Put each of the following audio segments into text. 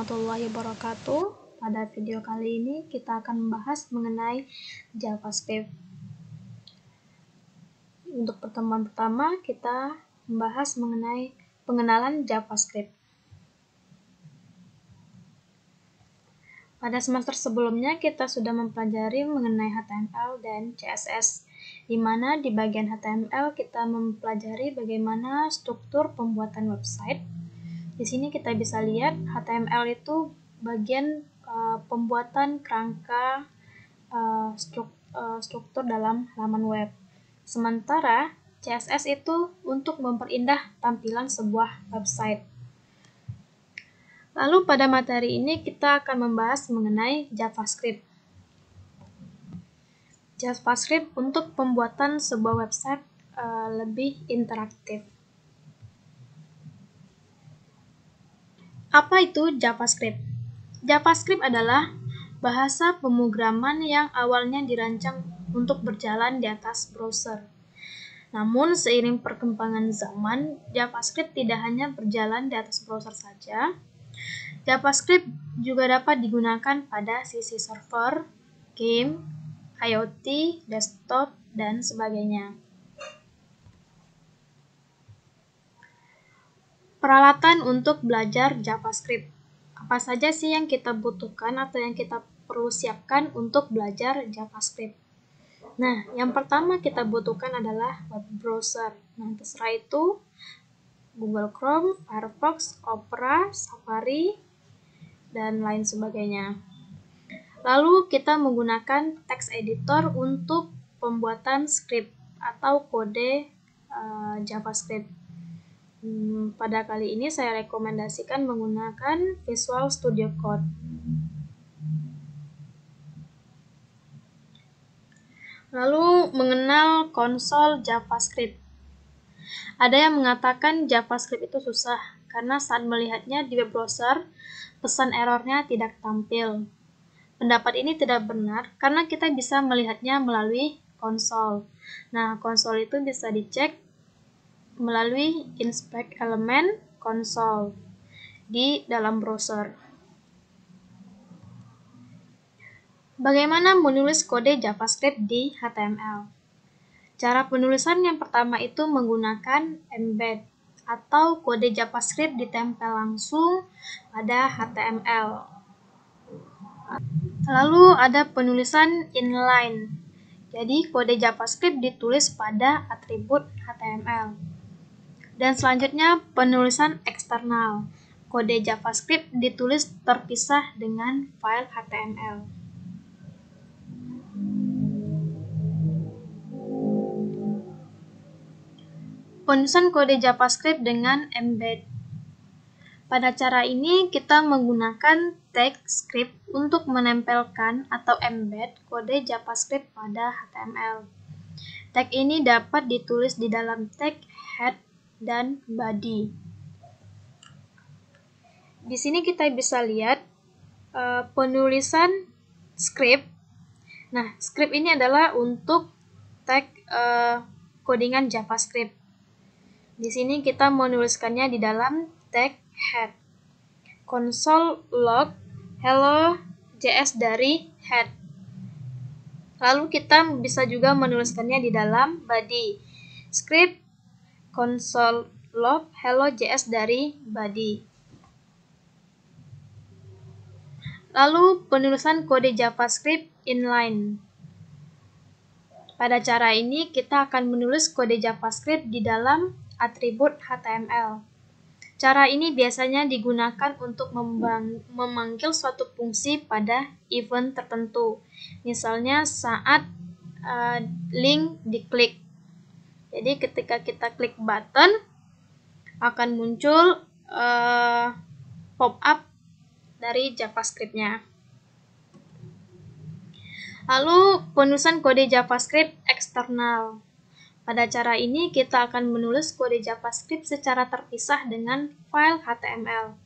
warahmatullahi wabarakatuh. Pada video kali ini kita akan membahas mengenai JavaScript. Untuk pertemuan pertama kita membahas mengenai pengenalan JavaScript. Pada semester sebelumnya kita sudah mempelajari mengenai HTML dan CSS, di mana di bagian HTML kita mempelajari bagaimana struktur pembuatan website. Di sini kita bisa lihat HTML itu bagian pembuatan kerangka struktur dalam halaman web. Sementara CSS itu untuk memperindah tampilan sebuah website. Lalu pada materi ini kita akan membahas mengenai JavaScript. JavaScript untuk pembuatan sebuah website lebih interaktif. Apa itu JavaScript? JavaScript adalah bahasa pemrograman yang awalnya dirancang untuk berjalan di atas browser. Namun, seiring perkembangan zaman, JavaScript tidak hanya berjalan di atas browser saja. JavaScript juga dapat digunakan pada sisi server, game, IoT, desktop, dan sebagainya. Peralatan untuk belajar JavaScript. Apa saja sih yang kita butuhkan atau yang kita perlu siapkan untuk belajar JavaScript? Nah, yang pertama kita butuhkan adalah web browser. Nah, terserah itu Google Chrome, Firefox, Opera, Safari, dan lain sebagainya. Lalu kita menggunakan text editor untuk pembuatan script atau kode JavaScript. Pada kali ini saya rekomendasikan menggunakan Visual Studio Code. Lalu mengenal konsol JavaScript. Ada yang mengatakan JavaScript itu susah karena saat melihatnya di web browser, pesan errornya tidak tampil. Pendapat ini tidak benar karena kita bisa melihatnya melalui konsol. Nah, konsol itu bisa dicek melalui Inspect Element Console di dalam browser. Bagaimana menulis kode JavaScript di HTML? Cara penulisan yang pertama itu menggunakan embed atau kode JavaScript ditempel langsung pada HTML. Lalu ada penulisan inline. Jadi kode JavaScript ditulis pada atribut HTML. Dan selanjutnya penulisan eksternal. Kode JavaScript ditulis terpisah dengan file HTML. Penulisan kode JavaScript dengan embed. Pada cara ini kita menggunakan tag script untuk menempelkan atau embed kode JavaScript pada HTML. Tag ini dapat ditulis di dalam tag head dan body. Di sini kita bisa lihat penulisan script. Nah, script ini adalah untuk tag codingan JavaScript. Di sini kita menuliskannya di dalam tag head. Console log hello JS dari head. Lalu kita bisa juga menuliskannya di dalam body. Script console log hello JS dari body. Lalu penulisan kode JavaScript inline. Pada cara ini kita akan menulis kode JavaScript di dalam atribut HTML. Cara ini biasanya digunakan untuk memanggil suatu fungsi pada event tertentu. Misalnya saat link diklik. Jadi ketika kita klik button, akan muncul pop-up dari JavaScript-nya. Lalu penulisan kode JavaScript eksternal. Pada cara ini kita akan menulis kode JavaScript secara terpisah dengan file HTML.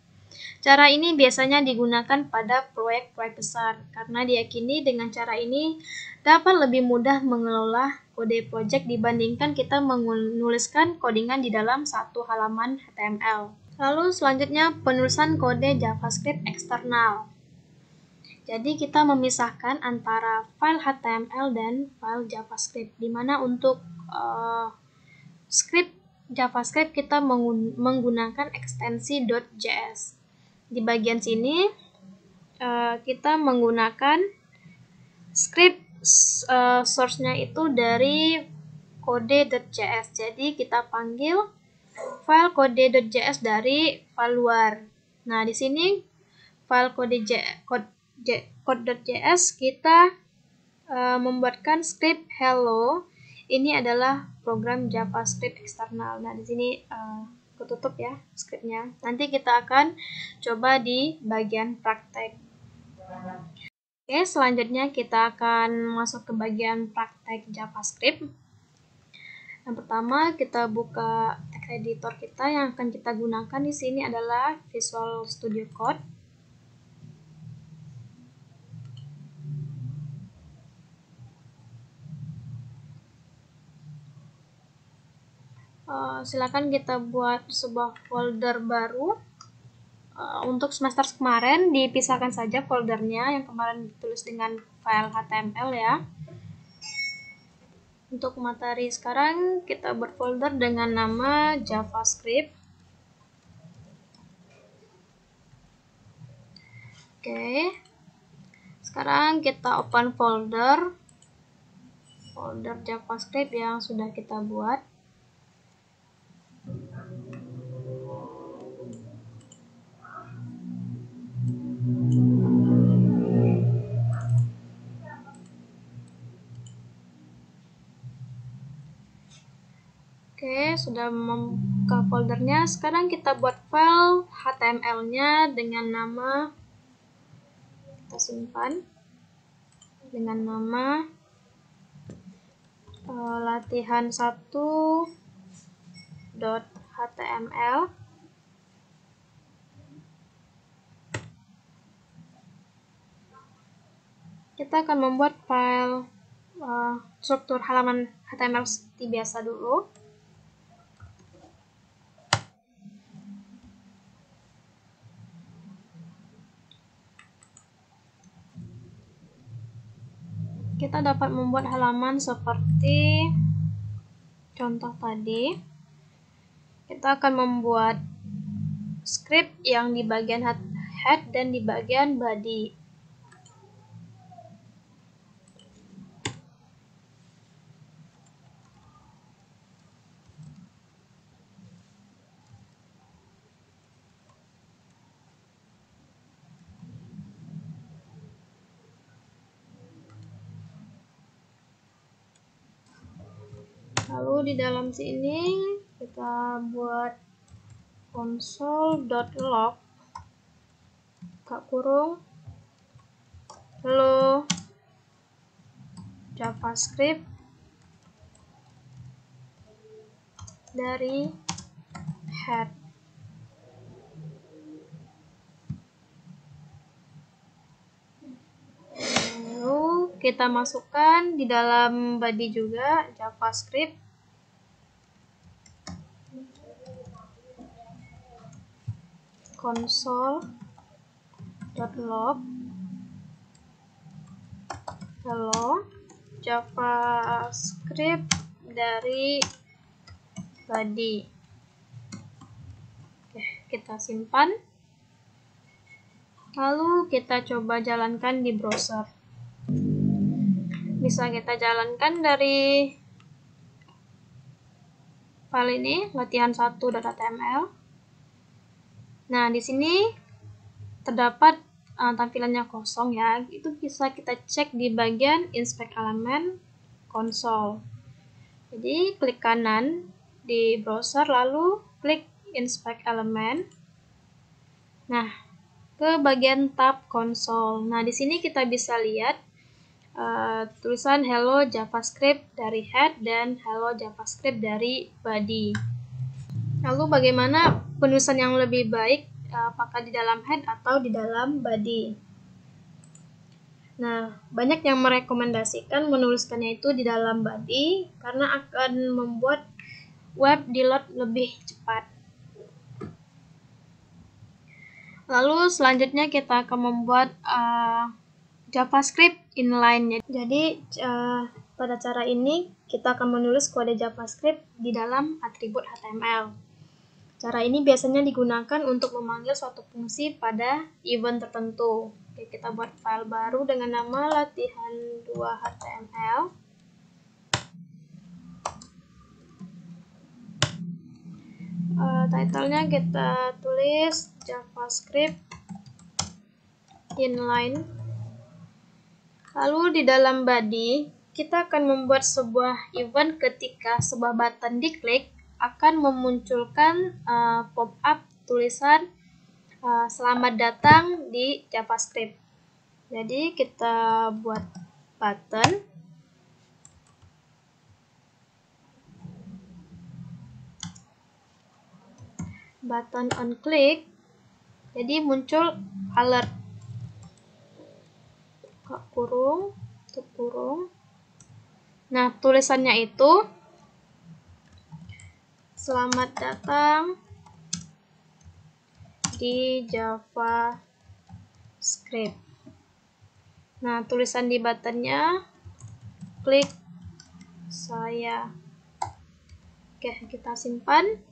Cara ini biasanya digunakan pada proyek-proyek besar karena diyakini dengan cara ini dapat lebih mudah mengelola kode project dibandingkan kita menuliskan codingan di dalam satu halaman HTML. Lalu selanjutnya penulisan kode JavaScript eksternal. Jadi kita memisahkan antara file HTML dan file JavaScript, di mana untuk script JavaScript kita menggunakan ekstensi .js. Di bagian sini kita menggunakan script source-nya itu dari kode.js. Jadi kita panggil file kode.js dari file luar. Nah, di sini file code.js kita membuatkan script hello. Ini adalah program JavaScript eksternal. Nah, di sini ketutup ya scriptnya. Nanti kita akan coba di bagian praktek. Oke, selanjutnya kita akan masuk ke bagian praktek JavaScript. Yang pertama, kita buka text editor kita. Yang akan kita gunakan di sini adalah Visual Studio Code. Silakan kita buat sebuah folder baru. Untuk semester kemarin dipisahkan saja foldernya, yang kemarin ditulis dengan file HTML ya. Untuk materi sekarang kita berfolder dengan nama JavaScript. Oke. Sekarang kita open folder JavaScript yang sudah kita buat. Oke, sudah membuka foldernya. Sekarang kita buat file HTML-nya dengan nama, kita simpan dengan nama latihan1.html. Kita akan membuat file struktur halaman HTML seperti biasa dulu. Kita dapat membuat halaman seperti contoh tadi. Kita akan membuat script yang di bagian head dan di bagian body. Lalu di dalam sini kita buat console.log buka kurung hello JavaScript dari head. Lalu kita masukkan di dalam body juga JavaScript console.log hello JavaScript dari body. Oke, kita simpan. Lalu kita coba jalankan di browser. Bisa kita jalankan dari file ini latihan1.html. Nah, di sini terdapat tampilannya kosong ya. Itu bisa kita cek di bagian inspect element console. Jadi klik kanan di browser lalu klik inspect element. Nah, ke bagian tab console. Nah, di sini kita bisa lihat tulisan hello JavaScript dari head dan hello JavaScript dari body. Lalu bagaimana penulisan yang lebih baik, apakah di dalam head atau di dalam body? Nah, banyak yang merekomendasikan menuliskannya itu di dalam body karena akan membuat web di load lebih cepat. Lalu selanjutnya kita akan membuat JavaScript inline. Jadi pada cara ini kita akan menulis kode JavaScript di dalam atribut HTML. Cara ini biasanya digunakan untuk memanggil suatu fungsi pada event tertentu. Oke, kita buat file baru dengan nama latihan2html. Title-nya kita tulis JavaScript inline. Lalu di dalam body kita akan membuat sebuah event ketika sebuah button diklik akan memunculkan pop-up tulisan selamat datang di JavaScript. Jadi kita buat button on click, jadi muncul alert kurung, tutup kurung. Nah, tulisannya itu selamat datang di JavaScript. Nah, tulisan di buttonnya klik saya. Oke, kita simpan.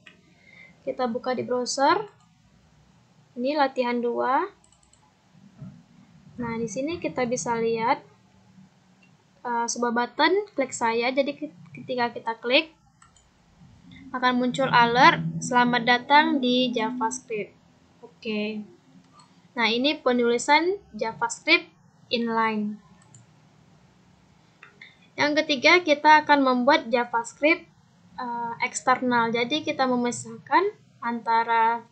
Kita buka di browser. Ini latihan 2. Nah, di sini kita bisa lihat sebuah button klik saya. Jadi ketika kita klik akan muncul alert selamat datang di JavaScript. Oke. Nah, ini penulisan JavaScript inline. Yang ketiga, kita akan membuat JavaScript eksternal. Jadi kita memisahkan antara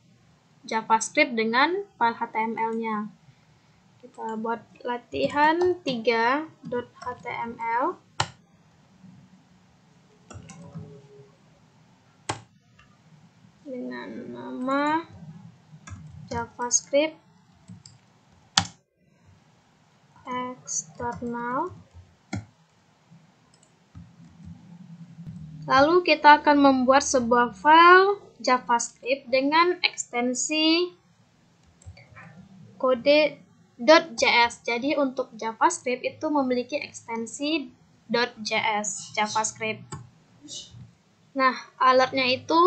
JavaScript dengan file HTML-nya. Kita buat latihan 3.html. Dengan nama JavaScript eksternal. Lalu kita akan membuat sebuah file JavaScript dengan ekstensi kode.js. Jadi untuk JavaScript itu memiliki ekstensi .js JavaScript. Nah, alertnya itu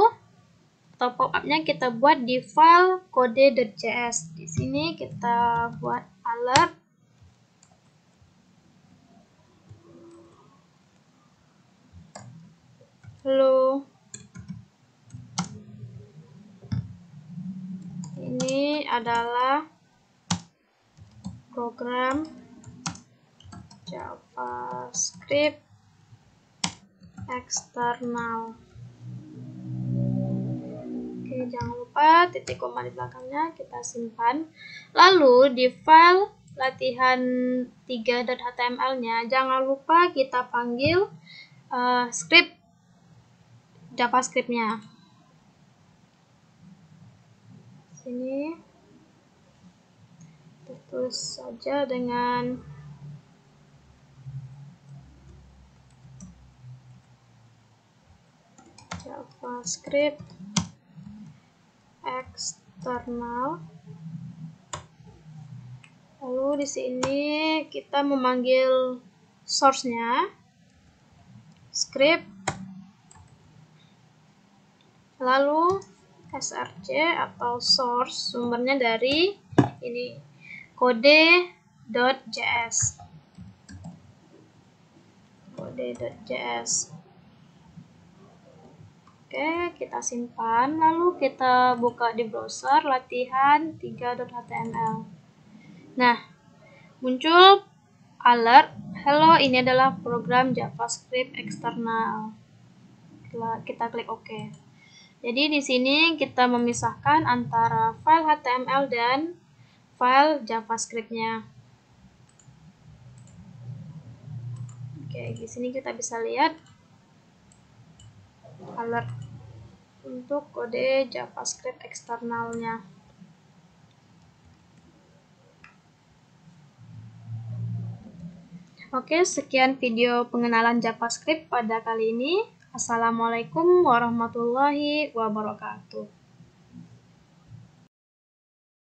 atau pop-up-nya kita buat di file kode.js. Di sini kita buat alert. Halo. Ini adalah program JavaScript eksternal. Oke, jangan lupa titik koma di belakangnya kita simpan. Lalu di file latihan 3.html-nya jangan lupa kita panggil script JavaScript-nya. Sini tulis saja dengan JavaScript eksternal. Lalu di sini kita memanggil source-nya script, lalu src atau source sumbernya dari ini kode.js. Oke, kita simpan, lalu kita buka di browser latihan 3.html. Nah, muncul alert, hello, ini adalah program JavaScript eksternal. Kita klik OK. Jadi di sini kita memisahkan antara file HTML dan file JavaScript-nya. Oke, di sini kita bisa lihat alert untuk kode JavaScript eksternalnya. Oke, sekian video pengenalan JavaScript pada kali ini. Assalamualaikum warahmatullahi wabarakatuh.